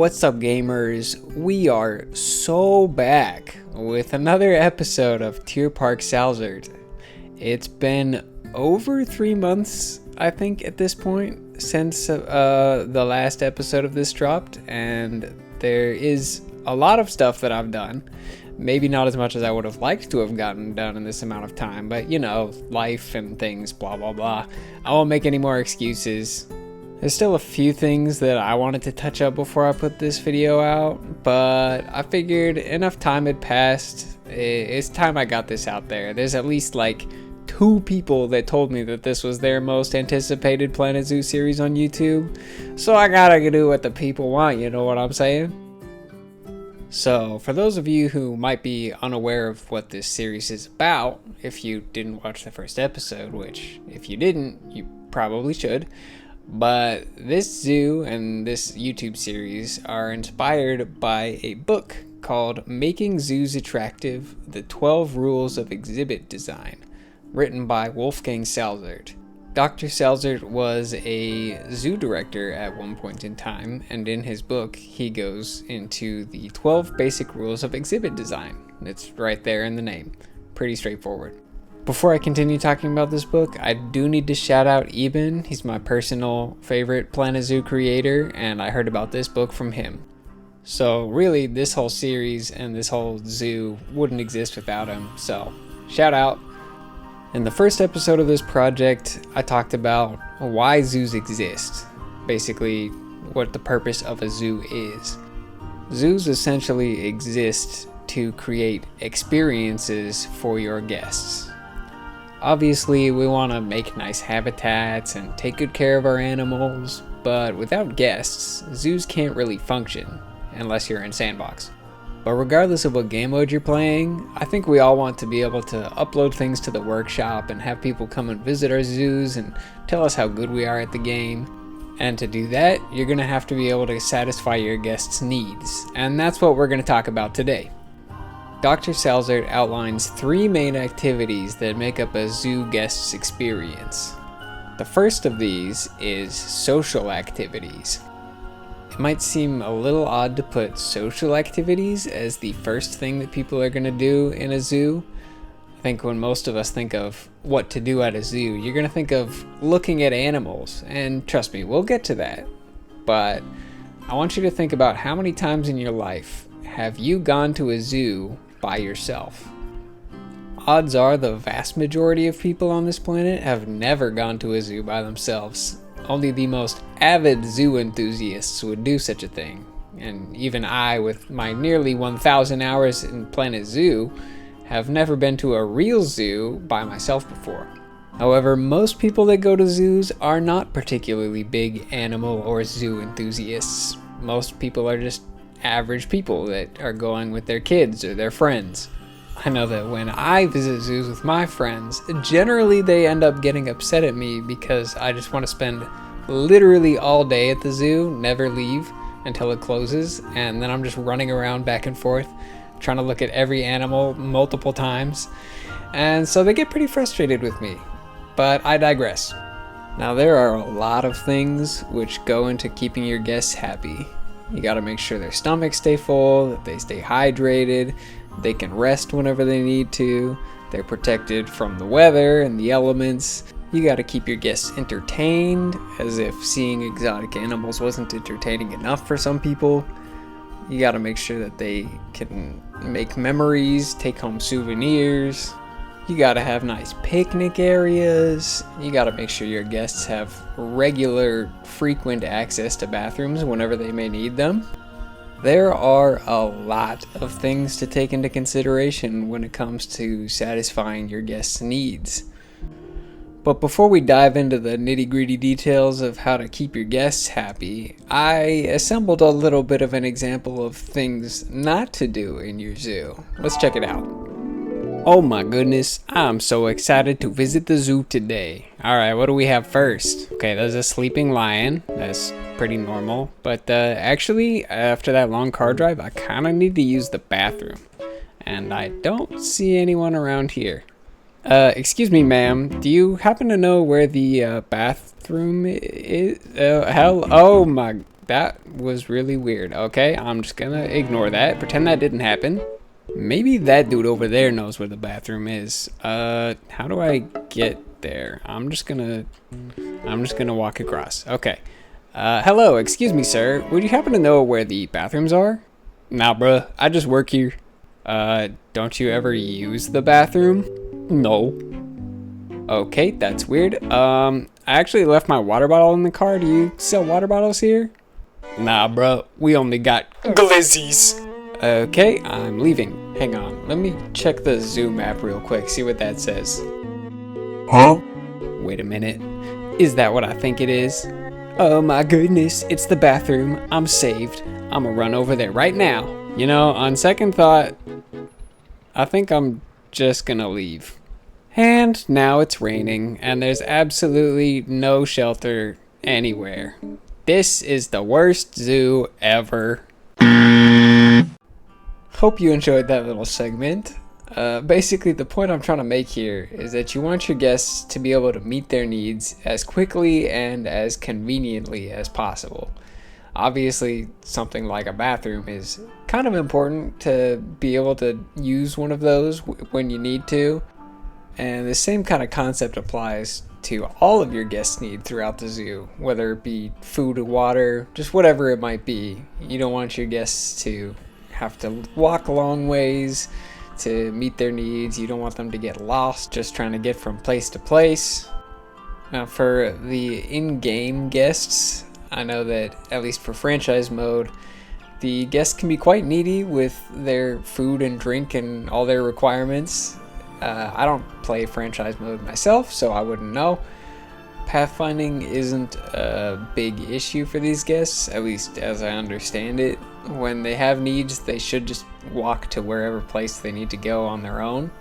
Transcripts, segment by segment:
What's up, gamers? We are so back with another episode of Tierpark Salzert. It's been over 3 months, I think, at this point, since the last episode of this dropped, and there is a lot of stuff that I've done. Maybe not as much as I would have liked to have gotten done in this amount of time, but you know, life and things, blah blah blah. I won't make any more excuses. There's still a few things that I wanted to touch up before I put this video out, but I figured enough time had passed. It's time I got this out there. There's at least like 2 people that told me that this was their most anticipated Planet Zoo series on YouTube, so I gotta do what the people want, you know what I'm saying? So, for those of you who might be unaware of what this series is about, if you didn't watch the first episode, which if you didn't, you probably should, but this zoo and this YouTube series are inspired by a book called Making Zoos Attractive: The 12 Rules of Exhibit Design, written by Wolfgang Salzert. Dr. Salzert was a zoo director at one point in time, and in his book he goes into the 12 basic rules of exhibit design. It's right there in the name. Pretty straightforward. Before I continue talking about this book, I do need to shout out Eben. He's my personal favorite Planet Zoo creator, and I heard about this book from him. So really, this whole series and this whole zoo wouldn't exist without him, so shout out. In the first episode of this project, I talked about why zoos exist, basically what the purpose of a zoo is. Zoos essentially exist to create experiences for your guests. Obviously, we want to make nice habitats and take good care of our animals, but without guests, zoos can't really function, unless you're in Sandbox. But regardless of what game mode you're playing, I think we all want to be able to upload things to the workshop and have people come and visit our zoos and tell us how good we are at the game. And to do that, you're going to have to be able to satisfy your guests' needs, and that's what we're going to talk about today. Dr. Salzert outlines 3 main activities that make up a zoo guest's experience. The first of these is social activities. It might seem a little odd to put social activities as the first thing that people are going to do in a zoo. I think when most of us think of what to do at a zoo, you're going to think of looking at animals, and trust me, we'll get to that. But I want you to think about how many times in your life have you gone to a zoo by yourself. Odds are the vast majority of people on this planet have never gone to a zoo by themselves. Only the most avid zoo enthusiasts would do such a thing, and even I, with my nearly 1,000 hours in Planet Zoo, have never been to a real zoo by myself before. However, most people that go to zoos are not particularly big animal or zoo enthusiasts. Most people are just average people that are going with their kids or their friends. I know that when I visit zoos with my friends, generally they end up getting upset at me because I just want to spend literally all day at the zoo, never leave until it closes, and then I'm just running around back and forth trying to look at every animal multiple times, and so they get pretty frustrated with me. But I digress. Now, there are a lot of things which go into keeping your guests happy. You gotta make sure their stomachs stay full, that they stay hydrated, they can rest whenever they need to, they're protected from the weather and the elements. You gotta keep your guests entertained, as if seeing exotic animals wasn't entertaining enough for some people. You gotta make sure that they can make memories, take home souvenirs. You gotta have nice picnic areas. You gotta make sure your guests have regular, frequent access to bathrooms whenever they may need them. There are a lot of things to take into consideration when it comes to satisfying your guests' needs. But before we dive into the nitty-gritty details of how to keep your guests happy, I assembled a little bit of an example of things not to do in your zoo. Let's check it out. Oh my goodness, I'm so excited to visit the zoo today. Alright, what do we have first? Okay, there's a sleeping lion. That's pretty normal. But actually, after that long car drive, I kind of need to use the bathroom. And I don't see anyone around here. Excuse me, ma'am. Do you happen to know where the bathroom is? Oh my That was really weird. Okay, I'm just gonna ignore that. Pretend that didn't happen. Maybe that dude over there knows where the bathroom is. How do I get there? I'm just gonna walk across. Okay. Hello, excuse me, sir. Would you happen to know where the bathrooms are? Nah, bruh. I just work here. Don't you ever use the bathroom? No. Okay, that's weird. I actually left my water bottle in the car. Do you sell water bottles here? Nah, bro. We only got glizzies. Okay, I'm leaving. Hang on. Let me check the zoo map real quick, see what that says. Huh? Wait a minute. Is that what I think it is? Oh my goodness, it's the bathroom. I'm saved. I'm gonna run over there right now. You know, on second thought, I think I'm just gonna leave. And now it's raining, and there's absolutely no shelter anywhere. This is the worst zoo ever. Hope you enjoyed that little segment. Basically, the point I'm trying to make here is that you want your guests to be able to meet their needs as quickly and as conveniently as possible. Obviously, something like a bathroom is kind of important to be able to use one of those when you need to. And the same kind of concept applies to all of your guests' need throughout the zoo, whether it be food or water, just whatever it might be. You don't want your guests to have to walk long ways to meet their needs. You don't want them to get lost just trying to get from place to place. Now, for the in-game guests, I know that at least for franchise mode, the guests can be quite needy with their food and drink and all their requirements. I don't play franchise mode myself, so I wouldn't know. Pathfinding isn't a big issue for these guests, at least as I understand it. When they have needs, they should just walk to wherever place they need to go on their own.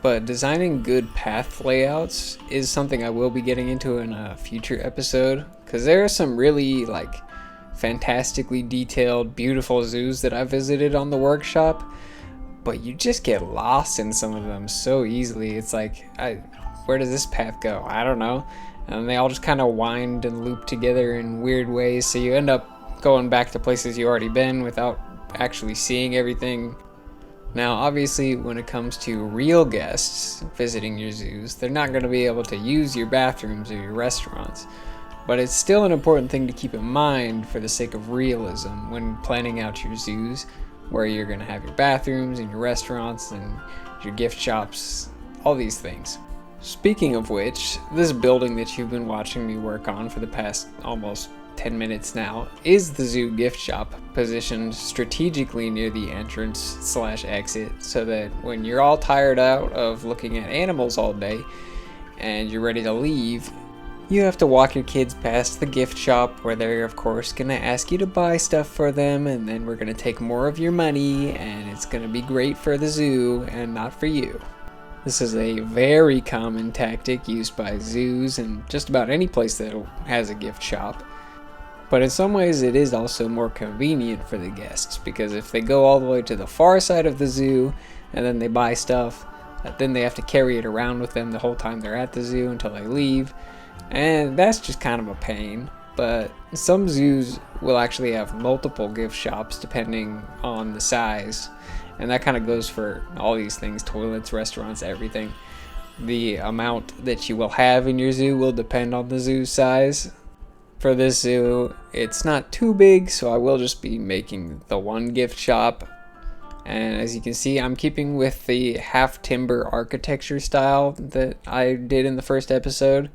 But designing good path layouts is something I will be getting into in a future episode, because there are some really fantastically detailed, beautiful zoos that I visited on the workshop, but you just get lost in some of them so easily. It's like, where does this path go? I don't know. And they all just kind of wind and loop together in weird ways, so you end up going back to places you already been without actually seeing everything. Now, obviously, when it comes to real guests visiting your zoos, they're not going to be able to use your bathrooms or your restaurants. But it's still an important thing to keep in mind for the sake of realism when planning out your zoos, where you're going to have your bathrooms and your restaurants and your gift shops, all these things. Speaking of which, this building that you've been watching me work on for the past almost 10 minutes now is the zoo gift shop, positioned strategically near the entrance/exit so that when you're all tired out of looking at animals all day and you're ready to leave, you have to walk your kids past the gift shop, where they're of course gonna ask you to buy stuff for them, and then we're gonna take more of your money, and it's gonna be great for the zoo and not for you. This is a very common tactic used by zoos and just about any place that has a gift shop. But in some ways it is also more convenient for the guests, because if they go all the way to the far side of the zoo and then they buy stuff, then they have to carry it around with them the whole time they're at the zoo until they leave, and that's just kind of a pain. But some zoos will actually have multiple gift shops depending on the size, and that kind of goes for all these things: toilets, restaurants, everything. The amount that you will have in your zoo will depend on the zoo size. For this zoo, it's not too big, so I will just be making the one gift shop. And as you can see, I'm keeping with the half timber architecture style that I did in the first episode.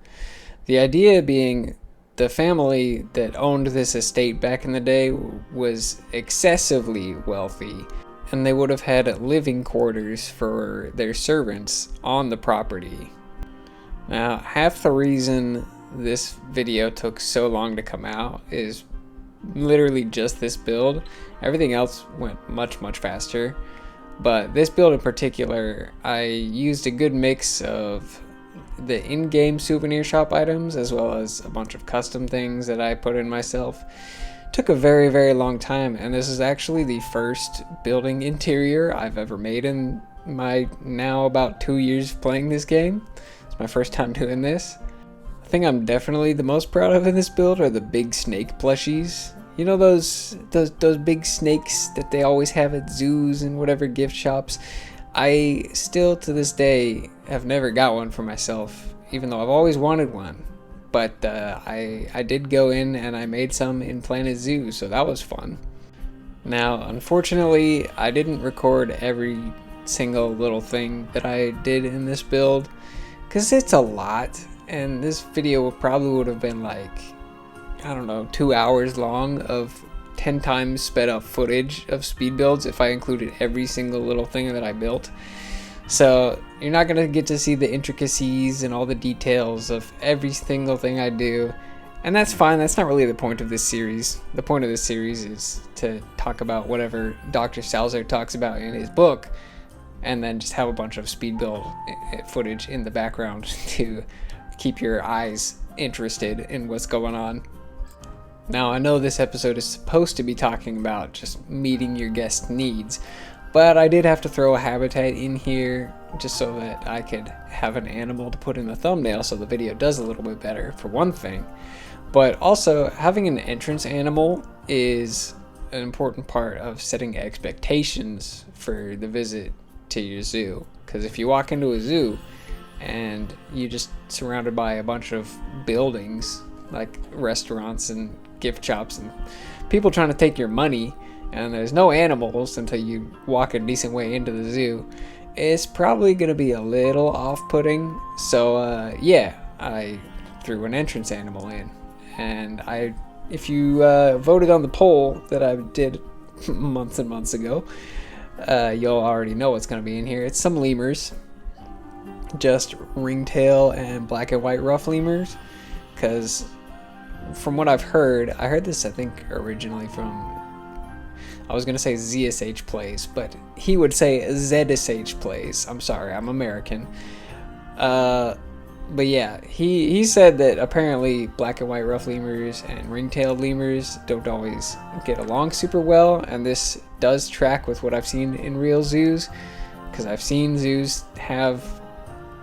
The idea being, the family that owned this estate back in the day was excessively wealthy, and they would have had living quarters for their servants on the property. Now, half the reason this video took so long to come out is literally just this build. Everything else went much faster, but this build in particular, I used a good mix of the in-game souvenir shop items as well as a bunch of custom things that I put in myself. Took a very long time, and this is actually the first building interior I've ever made in my now about 2 years playing this game. It's my first time doing this. The thing I'm definitely the most proud of in this build are the big snake plushies. You know those big snakes that they always have at zoos and whatever gift shops? I still to this day have never got one for myself, even though I've always wanted one. But I did go in and I made some in Planet Zoo, so that was fun. Now, unfortunately, I didn't record every single little thing that I did in this build, because it's a lot, and this video probably would have been like, I don't know, 2 hours long of 10 times sped up footage of speed builds if I included every single little thing that I built. So you're not going to get to see the intricacies and all the details of every single thing I do. And that's fine. That's not really the point of this series. The point of this series is to talk about whatever Dr. Salzert talks about in his book, and then just have a bunch of speed build footage in the background to keep your eyes interested in what's going on. Now, I know this episode is supposed to be talking about just meeting your guest needs, but I did have to throw a habitat in here just so that I could have an animal to put in the thumbnail so the video does a little bit better, for one thing. But also, having an entrance animal is an important part of setting expectations for the visit to your zoo. Because if you walk into a zoo and you're just surrounded by a bunch of buildings like restaurants and gift shops and people trying to take your money, and there's no animals until you walk a decent way into the zoo, it's probably going to be a little off-putting. So yeah, I threw an entrance animal in. And if you voted on the poll that I did months and months ago, you'll already know what's going to be in here. It's some lemurs, just ringtail and black and white rough lemurs, because from what I've heard, I heard this I think originally from, I was going to say ZSH Plays, but he would say ZSH Plays. I'm sorry, I'm American. But yeah, he said that apparently black and white rough lemurs and ring-tailed lemurs don't always get along super well, and this does track with what I've seen in real zoos, because I've seen zoos have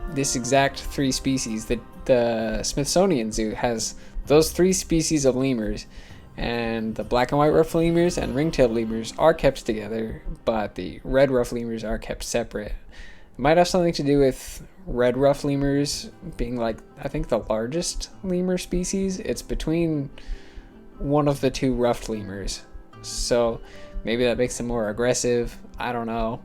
this exact 3 species. The Smithsonian Zoo has those 3 species of lemurs, and the black and white rough lemurs and ring-tailed lemurs are kept together, but the red rough lemurs are kept separate. It might have something to do with red ruff lemurs being like, I think, the largest lemur species. It's between one of the 2 ruffed lemurs, so maybe that makes them more aggressive. I don't know.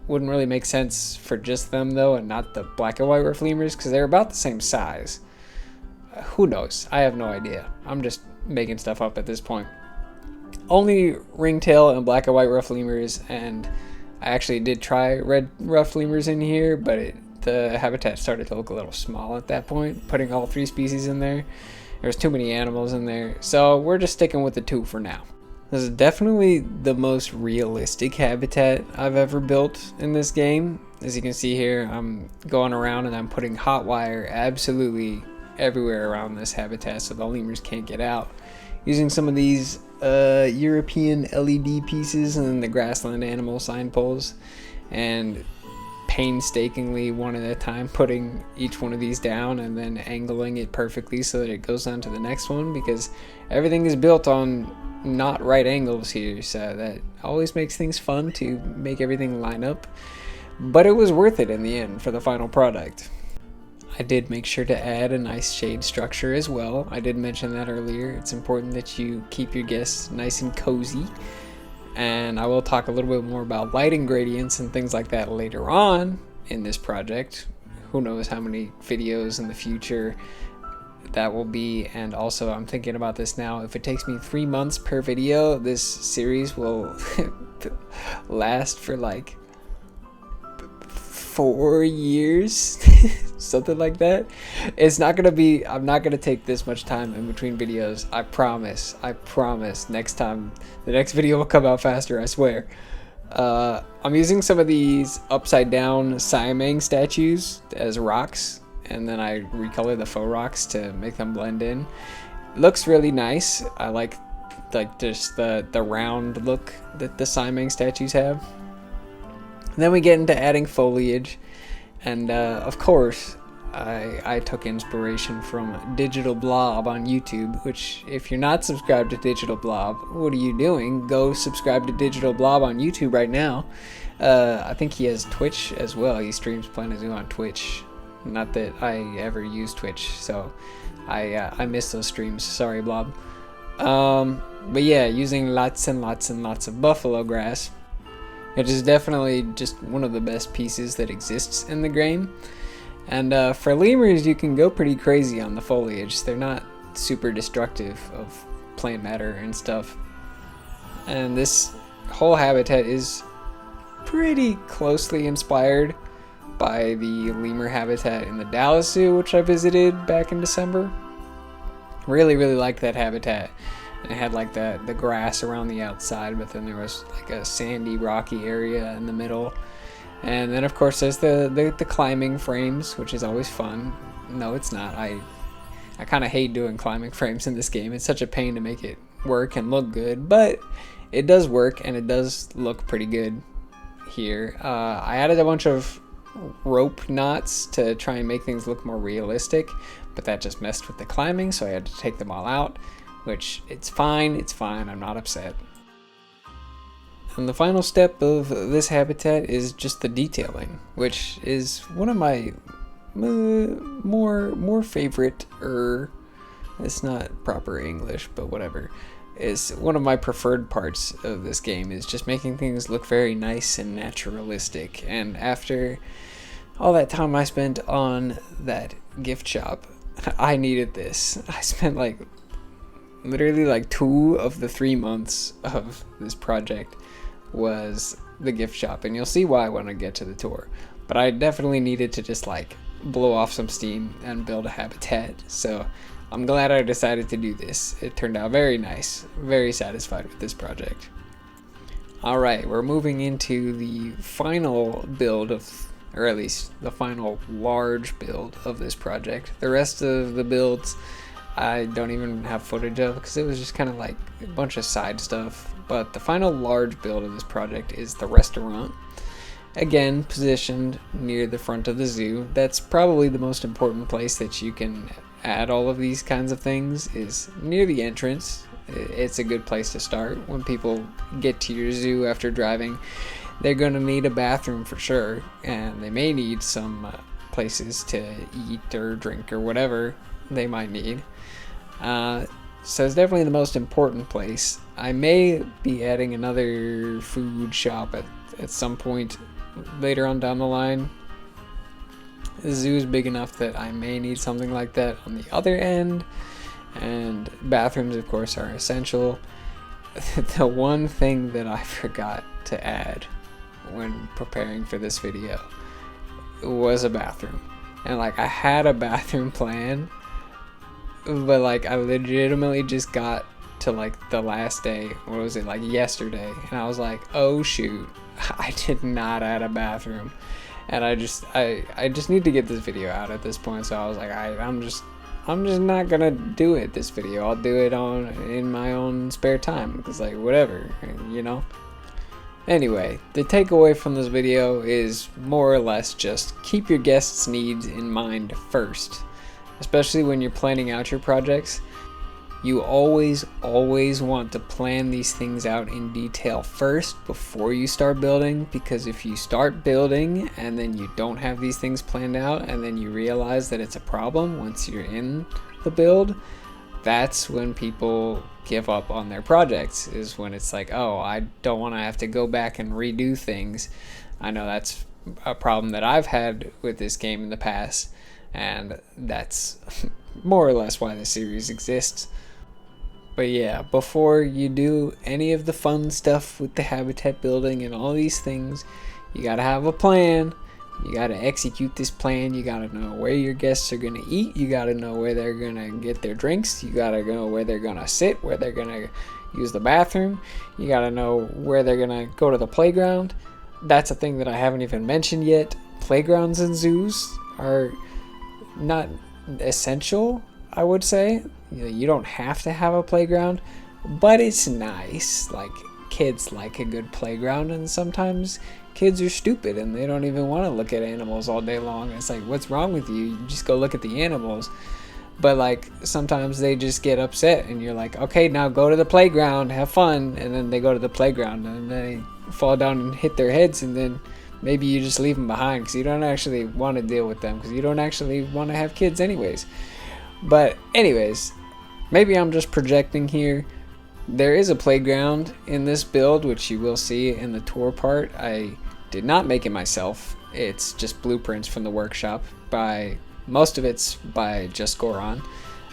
Wouldn't really make sense for just them though, and not the black and white ruff lemurs, because they're about the same size. Who knows? I have no idea. I'm just making stuff up at this point. Only ringtail and black and white ruff lemurs, and I actually did try red ruffed lemurs in here, but the habitat started to look a little small at that point, putting all 3 species in there. There's too many animals in there, so we're just sticking with the 2 for now. This is definitely the most realistic habitat I've ever built in this game. As you can see here, I'm going around and I'm putting hot wire absolutely everywhere around this habitat so the lemurs can't get out. Using some of these European LED pieces and then the grassland animal sign poles, and painstakingly one at a time putting each one of these down and then angling it perfectly so that it goes on to the next one, because everything is built on not right angles here, so that always makes things fun to make everything line up. But it was worth it in the end for the final product. I did make sure to add a nice shade structure as well. I did mention that earlier. It's important that you keep your guests nice and cozy. And I will talk a little bit more about lighting gradients and things like that later on in this project. Who knows how many videos in the future that will be. And also, I'm thinking about this now. If it takes me 3 months per video, this series will last for like 4 years. Something like that. It's not gonna be, I'm not gonna take this much time in between videos. I promise. Next time, the next video will come out faster, I swear. I'm using some of these upside down Siamang statues as rocks, and then I recolor the faux rocks to make them blend in. It looks really nice. I like just the round look that the Siamang statues have. And then we get into adding foliage. And of course, I took inspiration from Digital Blob on YouTube, which, if you're not subscribed to Digital Blob, what are you doing? Go subscribe to Digital Blob on YouTube right now. I think he has Twitch as well. He streams Planet Zoo on Twitch. Not that I ever use Twitch, so I miss those streams. Sorry, Blob. But yeah, using lots and lots and lots of buffalo grass. It is definitely just one of the best pieces that exists in the game. And for lemurs, you can go pretty crazy on the foliage. They're not super destructive of plant matter and stuff. And this whole habitat is pretty closely inspired by the lemur habitat in the Dallas Zoo, which I visited back in December. Really liked that habitat. And it had like the grass around the outside, but then there was like a sandy, rocky area in the middle. And then of course there's the climbing frames, which is always fun. No, it's not. I kind of hate doing climbing frames in this game. It's such a pain to make it work and look good, but it does work and it does look pretty good here. I added a bunch of rope knots to try and make things look more realistic, but that just messed with the climbing, so I had to take them all out, which it's fine, I'm not upset. And the final step of this habitat is just the detailing, which is one of my more favorite, it's not proper English, but whatever, is one of my preferred parts of this game, is just making things look very nice and naturalistic. And after all that time I spent on that gift shop, I needed this. I spent literally 2 of the 3 months of this project was the gift shop, and you'll see why when I get to the tour. But I definitely needed to just blow off some steam and build a habitat, so I'm glad I decided to do this. It turned out very nice. Very satisfied with this project. Alright, we're moving into the final build or at least the final large build of this project. The rest of the builds I don't even have footage of because it was just kind of like a bunch of side stuff. But the final large build of this project is the restaurant. Again, positioned near the front of the zoo. That's probably the most important place that you can add all of these kinds of things, is near the entrance. It's a good place to start. When people get to your zoo after driving, they're going to need a bathroom for sure, and they may need some places to eat or drink or whatever they might need. So it's definitely the most important place. I may be adding another food shop at some point later on down the line. The zoo is big enough that I may need something like that on the other end, and bathrooms of course are essential. The one thing that I forgot to add when preparing for this video was a bathroom, and I had a bathroom plan, but I legitimately just got to the last day, what was it, yesterday, and I was like, oh shoot, I did not add a bathroom. And I just need to get this video out at this point, so I was like, I'm just not gonna do it this video. I'll do it in my own spare time, because whatever, you know. Anyway, the takeaway from this video is more or less just keep your guests' needs in mind first, especially when you're planning out your projects. You always want to plan these things out in detail first before you start building, because if you start building and then you don't have these things planned out and then you realize that it's a problem once you're in the build, that's when people give up on their projects, is when it's oh, I don't want to have to go back and redo things. I know that's a problem that I've had with this game in the past, and that's more or less why the series exists. But yeah, before you do any of the fun stuff with the habitat building and all these things, you gotta have a plan. You gotta execute this plan. You gotta know where your guests are gonna eat. You gotta know where they're gonna get their drinks. You gotta know where they're gonna sit, where they're gonna use the bathroom. You gotta know where they're gonna go to the playground. That's a thing that I haven't even mentioned yet. Playgrounds in zoos are not essential, I would say. You don't have to have a playground, but it's nice. Kids like a good playground, and sometimes kids are stupid and they don't even want to look at animals all day long. It's like, what's wrong with you? You just go look at the animals. But like sometimes they just get upset and you're like, okay, now go to the playground, have fun. And then they go to the playground and they fall down and hit their heads, and then maybe you just leave them behind because you don't actually want to deal with them, because you don't actually want to have kids anyways. But anyways, maybe I'm just projecting here. There is a playground in this build, which you will see in the tour part. I did not make it myself. It's just blueprints from the workshop. Most of it's by Just Goron,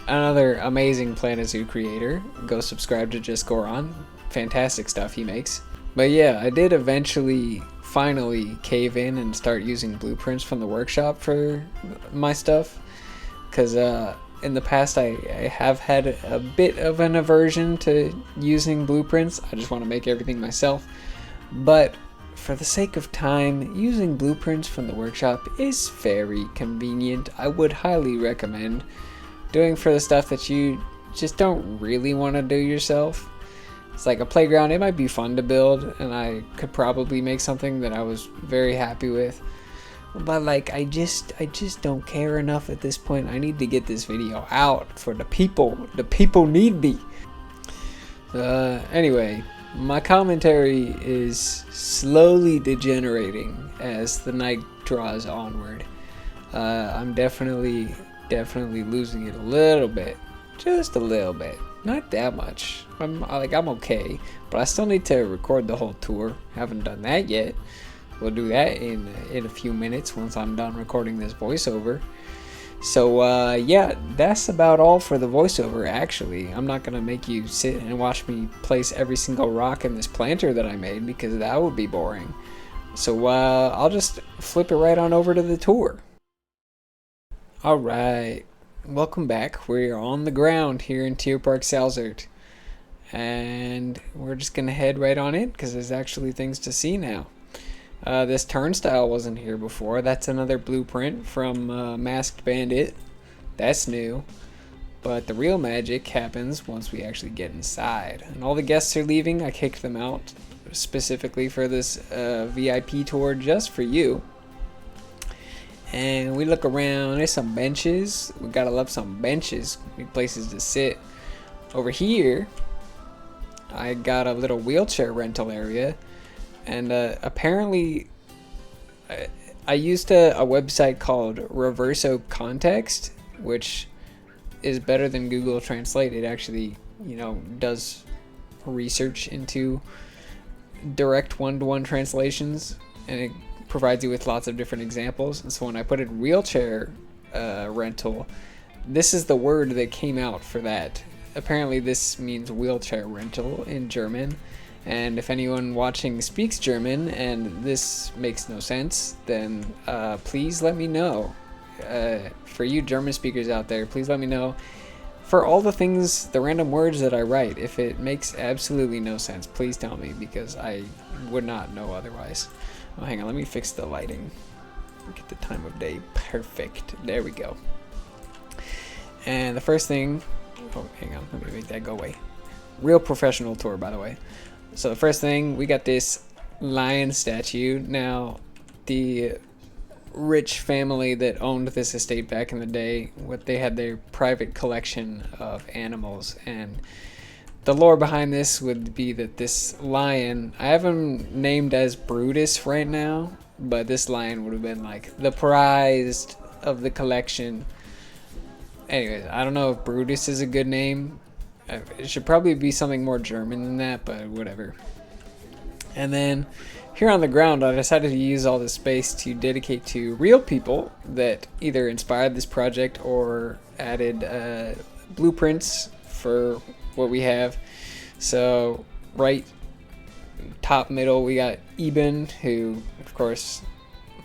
another amazing Planet Zoo creator. Go subscribe to Just Goron. Fantastic stuff he makes. But yeah, I did eventually finally cave in and start using blueprints from the workshop for my stuff, because in the past I have had a bit of an aversion to using blueprints. I just want to make everything myself. But for the sake of time, using blueprints from the workshop is very convenient. I would highly recommend doing for the stuff that you just don't really want to do yourself. It's like a playground. It might be fun to build, and I could probably make something that I was very happy with. But like, I just don't care enough at this point. I need to get this video out for the people. The people need me. Anyway, my commentary is slowly degenerating as the night draws onward. I'm definitely losing it a little bit, just a little bit, not that much. I'm okay, but I still need to record the whole tour. Haven't done that yet. We'll do that in a few minutes once I'm done recording this voiceover. So yeah, that's about all for the voiceover. Actually, I'm not gonna make you sit and watch me place every single rock in this planter that I made, because that would be boring. So I'll just flip it right on over to the tour. Alright, welcome back. We're on the ground here in Tierpark, Salzert, and we're just gonna head right on in because there's actually things to see now. This turnstile wasn't here before. That's another blueprint from Masked Bandit. That's new. But the real magic happens once we actually get inside. And all the guests are leaving. I kicked them out specifically for this VIP tour just for you. And we look around. There's some benches. We gotta love some benches. Places to sit. Over here, I got a little wheelchair rental area. And apparently, I used a website called Reverso Context, which is better than Google Translate. It actually, does research into direct one-to-one translations, and it provides you with lots of different examples. And so when I put in wheelchair rental, this is the word that came out for that. Apparently, this means wheelchair rental in German. And if anyone watching speaks German and this makes no sense, then please let me know. For you German speakers out there, please let me know. For all the things, the random words that I write, if it makes absolutely no sense, please tell me, because I would not know otherwise. Oh, hang on, let me fix the lighting. Get the time of day perfect. There we go. And the first thing, oh, hang on, let me make that go away. Real professional tour, by the way. So the first thing, we got this lion statue. Now, the rich family that owned this estate back in the day, they had their private collection of animals, and the lore behind this would be that this lion, I have him named as Brutus right now, but this lion would have been like the prized of the collection. Anyways, I don't know if Brutus is a good name. It should probably be something more German than that, but whatever. And then here on the ground, I decided to use all this space to dedicate to real people that either inspired this project or added blueprints for what we have. So right top middle, we got Eben, who, of course,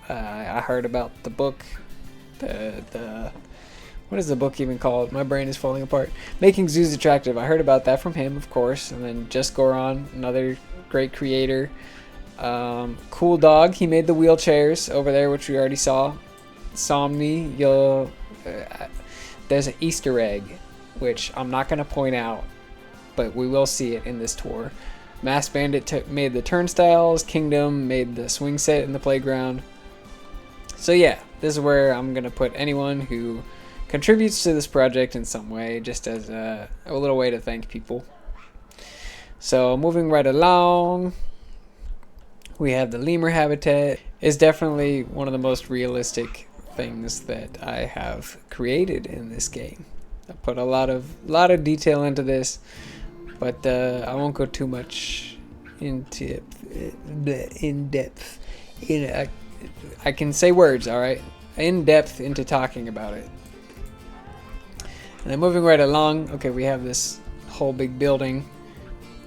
I heard about the book, what is the book even called? My brain is falling apart. Making Zoos Attractive. I heard about that from him, of course. And then Just Goron, another great creator. Cool Dog. He made the wheelchairs over there, which we already saw. Somni. There's an Easter egg, which I'm not going to point out, but we will see it in this tour. Mass Bandit made the turnstiles. Kingdom made the swing set in the playground. So yeah, this is where I'm going to put anyone who contributes to this project in some way, just as a little way to thank people. So moving right along, we have the lemur habitat. Is definitely one of the most realistic things that I have created in this game. I put a lot of detail into this, but I won't go too much into in depth. I can say words, all right, in depth into talking about it. And then moving right along, okay, we have this whole big building.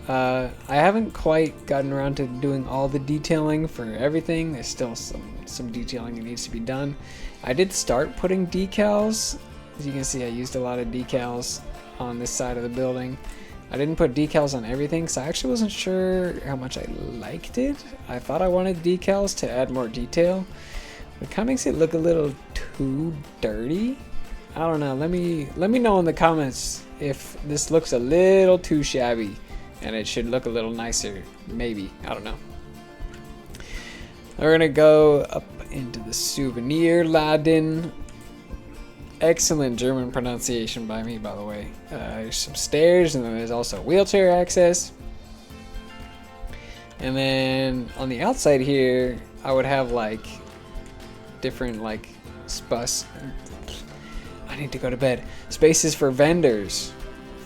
I haven't quite gotten around to doing all the detailing for everything. There's still some detailing that needs to be done. I did start putting decals. As you can see, I used a lot of decals on this side of the building. I didn't put decals on everything because I actually wasn't sure how much I liked it. I thought I wanted decals to add more detail. It kind of makes it look a little too dirty. I don't know. Let me know in the comments if this looks a little too shabby and it should look a little nicer. Maybe. I don't know. We're going to go up into the souvenir Laden. Excellent German pronunciation by me, by the way. There's some stairs, and then there's also wheelchair access. And then on the outside here, I would have like different like I need to go to bed. Spaces for vendors,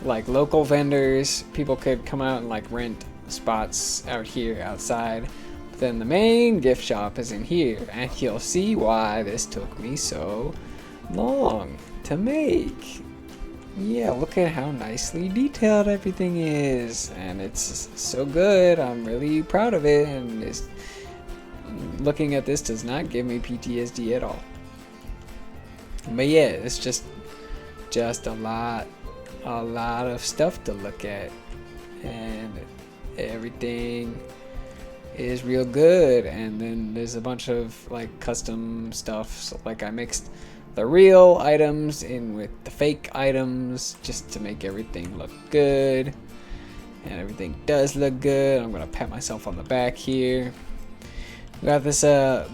like local vendors. People could come out and like rent spots out here outside. But then the main gift shop is in here, and you'll see why this took me so long to make. Yeah, look at how nicely detailed everything is, and it's so good. I'm really proud of it, and looking at this does not give me PTSD at all. But yeah, it's just a lot of stuff to look at, and everything is real good. And then there's a bunch of like custom stuff, so like I mixed the real items in with the fake items just to make everything look good, and everything does look good. I'm gonna pat myself on the back here. We got this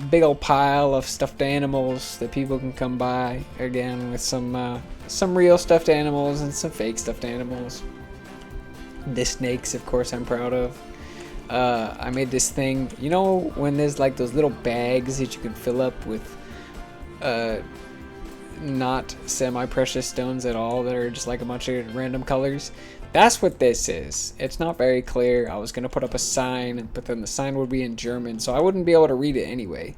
big old pile of stuffed animals that people can come by, again with some real stuffed animals and some fake stuffed animals. The snakes, of course, I'm proud of. I made this thing, you know when there's like those little bags that you can fill up with not semi-precious stones at all that are just like a bunch of random colors? That's what this is. It's not very clear. I was gonna put up a sign, but then the sign would be in German, so I wouldn't be able to read it anyway.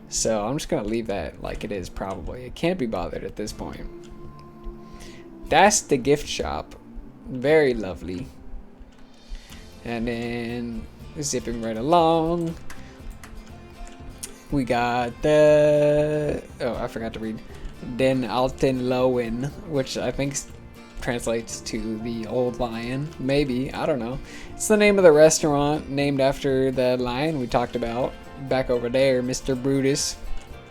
So I'm just gonna leave that like it is. Probably it can't be bothered at this point. That's the gift shop. Very lovely. And then zipping right along, we got I forgot to read Den Alten Lowen, which I think translates to the Old Lion. Maybe, I don't know. It's the name of the restaurant, named after the lion we talked about back over there, Mr. Brutus,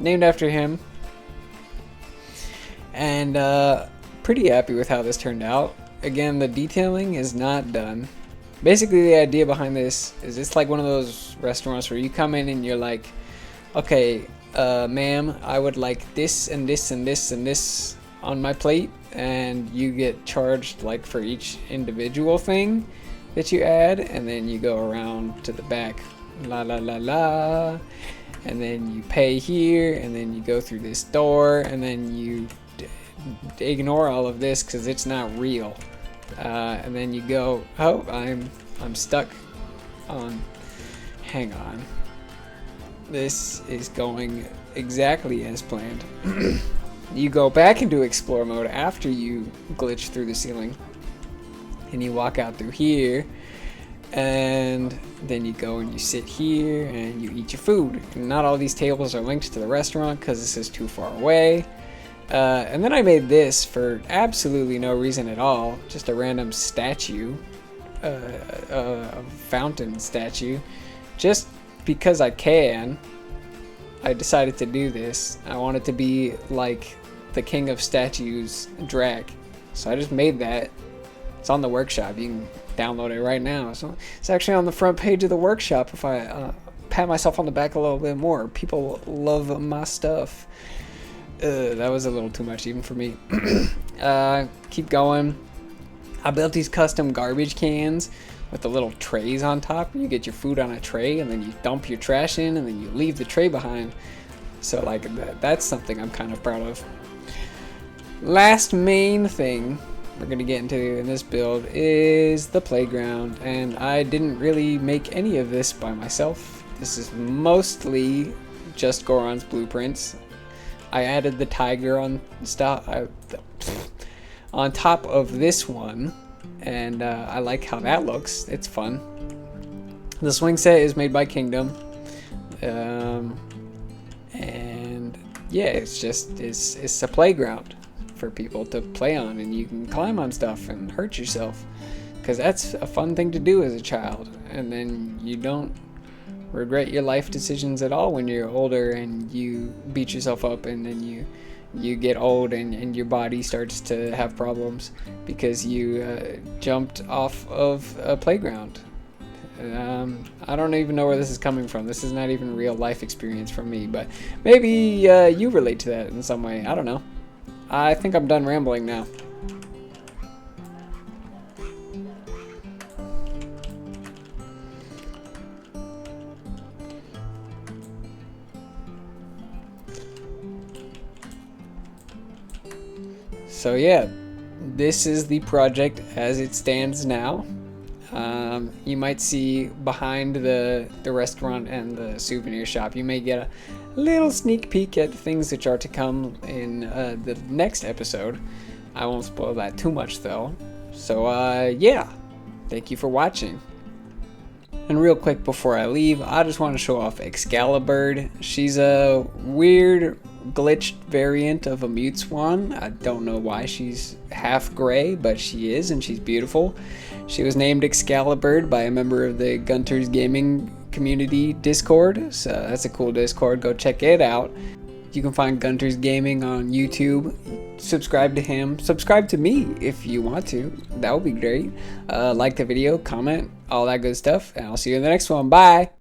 named after him. And pretty happy with how this turned out. Again, the detailing is not done. Basically, the idea behind this is it's like one of those restaurants where you come in and you're like, okay, ma'am, I would like this and this and this and this on my plate, and you get charged like for each individual thing that you add, and then you go around to the back, la la la la, and then you pay here, and then you go through this door, and then you ignore all of this because it's not real, and then you go, oh, I'm stuck on, hang on. This is going exactly as planned. You go back into explore mode after you glitch through the ceiling, and you walk out through here, and then you go and you sit here and you eat your food. And not all these tables are linked to the restaurant because this is too far away. And then I made this for absolutely no reason at all, just a random statue, a fountain statue, just because I can. I decided to do this. I want it to be like the king of statues, Drac. So I just made that. It's on the workshop. You can download it right now. So it's actually on the front page of the workshop. If I pat myself on the back a little bit more, people love my stuff. That was a little too much even for me. Keep going. I built these custom garbage cans with the little trays on top. You get your food on a tray, and then you dump your trash in, and then you leave the tray behind. So like that's something I'm kind of proud of. Last main thing we're gonna get into in this build is the playground, and I didn't really make any of this by myself. This is mostly just Goron's blueprints. I added the tiger on top of this one, and I like how that looks. It's fun. The swing set is made by Kingdom, and yeah, it's a playground for people to play on, and you can climb on stuff and hurt yourself, because that's a fun thing to do as a child, and then you don't regret your life decisions at all when you're older and you beat yourself up, and then you get old and your body starts to have problems because you jumped off of a playground. I don't even know where this is coming from. This is not even real life experience from me, but maybe you relate to that in some way. I don't know. I think I'm done rambling now. So yeah, this is the project as it stands now. You might see behind the restaurant and the souvenir shop, you may get a little sneak peek at things which are to come in the next episode. I won't spoil that too much though. So yeah, thank you for watching. And real quick before I leave, I just want to show off Excalibur. She's a weird glitched variant of a mute swan. I don't know why she's half gray, but she is, and she's beautiful. She was named Excalibur by a member of the Gunter's Gaming community Discord, so that's a cool Discord. Go check it out. You can find Gunter's Gaming on YouTube. Subscribe to him. Subscribe to me if you want to. That would be great. Like the video, comment, all that good stuff, and I'll see you in the next one. Bye!